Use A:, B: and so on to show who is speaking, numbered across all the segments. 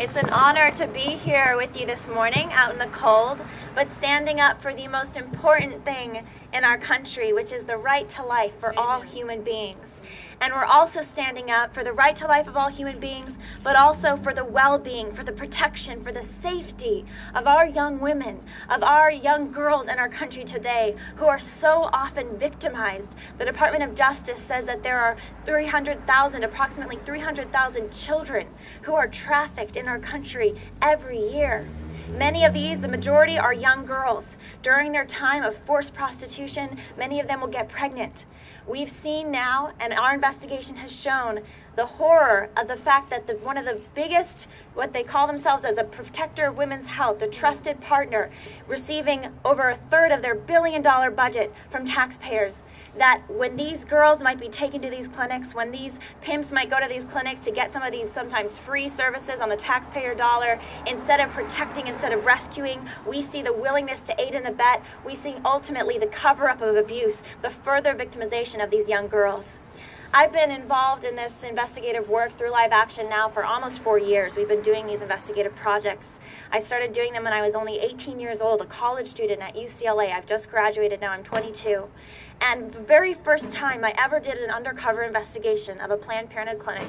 A: It's an honor to be here with you this morning out in the cold, but standing up for the most important thing in our country, which is the right to life for all human beings. And we're also standing up for the right to life of all human beings, but also for the well-being, for the protection, for the safety of our young women, of our young girls in our country today who are so often victimized. The Department of Justice says that there are approximately 300,000 children who are trafficked in our country every year. Many of these, the majority, are young girls. During their time of forced prostitution, many of them will get pregnant. We've seen now, and our investigation has shown, the horror of the fact that one of the biggest, what they call themselves as a protector of women's health, a trusted partner, receiving over a third of their billion-dollar budget from taxpayers, that when these girls might be taken to these clinics, when these pimps might go to these clinics to get some of these sometimes free services on the taxpayer dollar, instead of protecting, instead of rescuing, we see the willingness to aid and abet. We see ultimately the cover-up of abuse, the further victimization of these young girls. I've been involved in this investigative work through Live Action now for almost 4 years. We've been doing these investigative projects. I started doing them when I was only 18 years old, a college student at UCLA. I've just graduated now, I'm 22. And the very first time I ever did an undercover investigation of a Planned Parenthood clinic,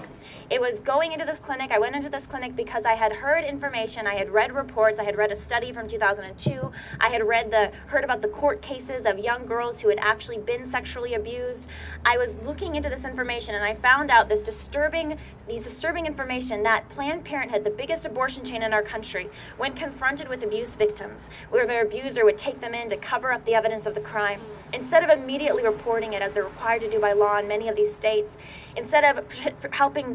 A: it was going into this clinic. I went into this clinic because I had heard information, I had read reports, I had read a study from 2002, I had heard about the court cases of young girls who had actually been sexually abused. I was looking into this information and I found out these disturbing information that Planned Parenthood, the biggest abortion chain in our country, when confronted with abuse victims, where their abuser would take them in to cover up the evidence of the crime, instead of immediately reporting it as they're required to do by law in many of these states, instead of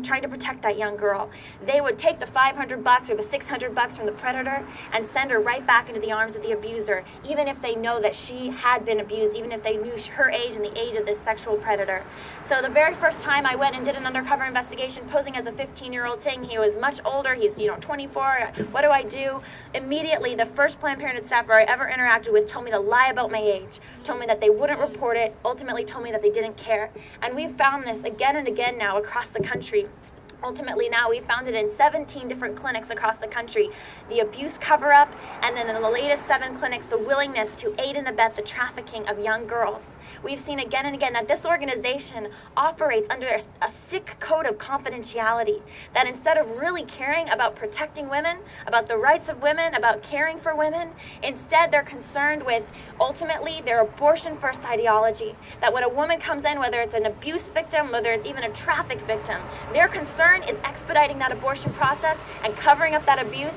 A: trying to protect that young girl, they would take the $500 or the $600 from the predator and send her right back into the arms of the abuser, even if they know that she had been abused, even if they knew her age and the age of this sexual predator. So the very first time I went and did an undercover investigation, posing as a 15-year-old, saying he was much older, he's 24, what do I do? Immediately, the first Planned Parenthood staffer I ever interacted with told me to lie about my age, told me that they wouldn't report it, ultimately told me that they didn't care. And we've found this again and again now across the country. Ultimately now we found it in 17 different clinics across the country, the abuse cover-up, and then in the latest 7 clinics, the willingness to aid and abet the trafficking of young girls. We've seen again and again that this organization operates under a sick code of confidentiality, that instead of really caring about protecting women, about the rights of women, about caring for women, instead they're concerned with ultimately their abortion-first ideology, that when a woman comes in, whether it's an abuse victim, whether it's even a traffic victim, their concern is expediting that abortion process and covering up that abuse,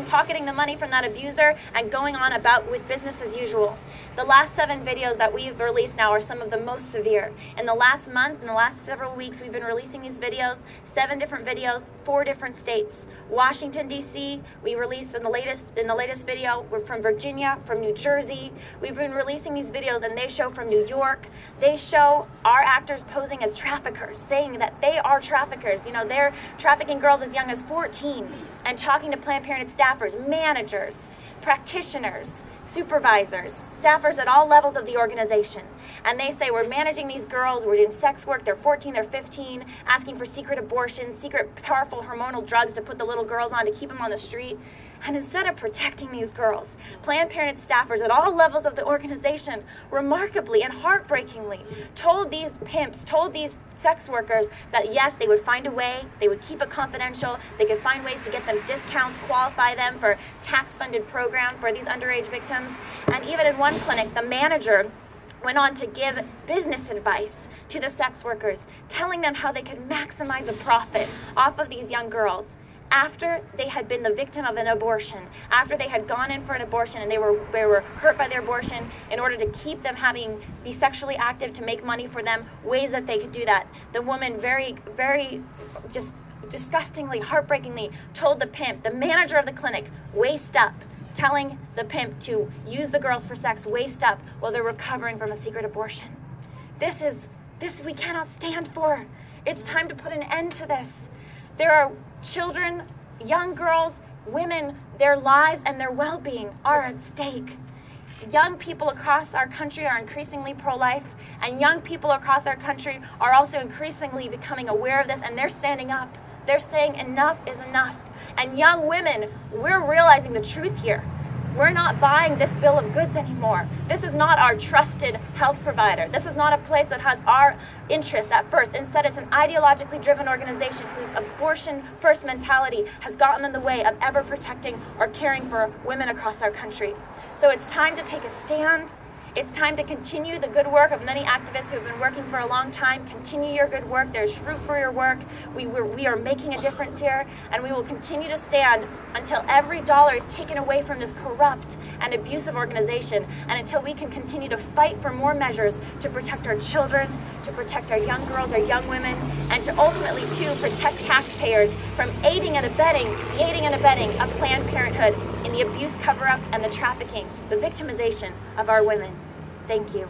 A: pocketing the money from that abuser, and going on about with business as usual. The last 7 videos that we've released now are some of the most severe. In the last month, in the last several weeks, we've been releasing these videos, 7 different videos, 4 different states. Washington, D.C., we released in the latest video, we're from Virginia, from New Jersey. We've been releasing these videos and they show from New York. They show our actors posing as traffickers, saying that they are traffickers. You know, they're trafficking girls as young as 14 and talking to Planned Parenthood staffers, managers, practitioners, supervisors, staffers at all levels of the organization. And they say, we're managing these girls, we're doing sex work, they're 14, they're 15, asking for secret abortions, secret powerful hormonal drugs to put the little girls on to keep them on the street. And instead of protecting these girls, Planned Parenthood staffers at all levels of the organization remarkably and heartbreakingly told these pimps, told these sex workers that yes, they would find a way, they would keep it confidential, they could find ways to get them discounts, qualify them for tax-funded program for these underage victims. And even in one clinic, the manager went on to give business advice to the sex workers, telling them how they could maximize a profit off of these young girls after they had been the victim of an abortion, after they had gone in for an abortion and they were hurt by their abortion, in order to keep them be sexually active to make money for them, ways that they could do that. The woman very, very just disgustingly, heartbreakingly told the pimp, the manager of the clinic, waist up, telling the pimp to use the girls for sex, waist up, while they're recovering from a secret abortion. This we cannot stand for. It's time to put an end to this. There are children, young girls, women, their lives and their well-being are at stake. Young people across our country are increasingly pro-life, and young people across our country are also increasingly becoming aware of this, and they're standing up. They're saying enough is enough. And young women, we're realizing the truth here. We're not buying this bill of goods anymore. This is not our trusted health provider. This is not a place that has our interests at first. Instead, it's an ideologically driven organization whose abortion-first mentality has gotten in the way of ever protecting or caring for women across our country. So it's time to take a stand. It's time to continue the good work of many activists who have been working for a long time. Continue your good work. There's fruit for your work. We are making a difference here, and we will continue to stand until every dollar is taken away from this corrupt and abusive organization, and until we can continue to fight for more measures to protect our children, to protect our young girls, our young women, and to ultimately, too, protect taxpayers from aiding and abetting a Planned Parenthood in the abuse cover-up and the trafficking, the victimization of our women. Thank you.